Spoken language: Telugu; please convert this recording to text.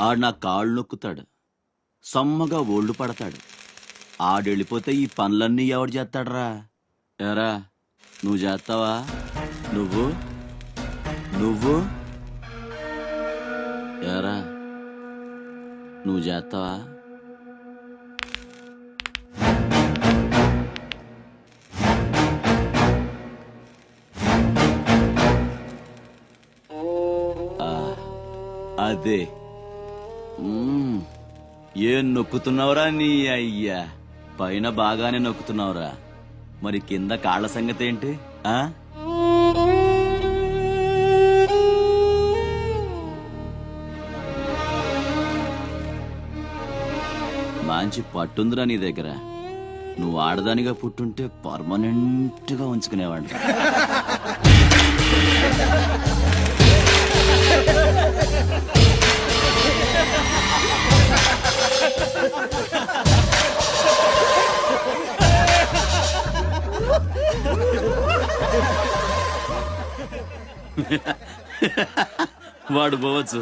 ఆడు నా కాళ్ళు నొక్కుతాడు, సమ్మగా ఒళ్ళు పడతాడు. ఆడెళ్ళిపోతే ఈ పనులన్నీ ఎవడు చేస్తాడరా? ఎరా నువ్వు చేస్తావా? నువ్వు నువ్వు ఎరా నువ్వు చేస్తావా? అదే ఏం నొక్కుతున్నావురా నీ అయ్యా? పైన బాగానే నొక్కుతున్నావురా, మరి కింద కాళ్ళ సంగతి ఏంటి? మంచి పట్టుందిరా నీ దగ్గర. నువ్వు ఆడదానిగా పుట్టుంటే పర్మనెంట్ గా ఉంచుకునేవాడు. వాడు పోవచ్చు,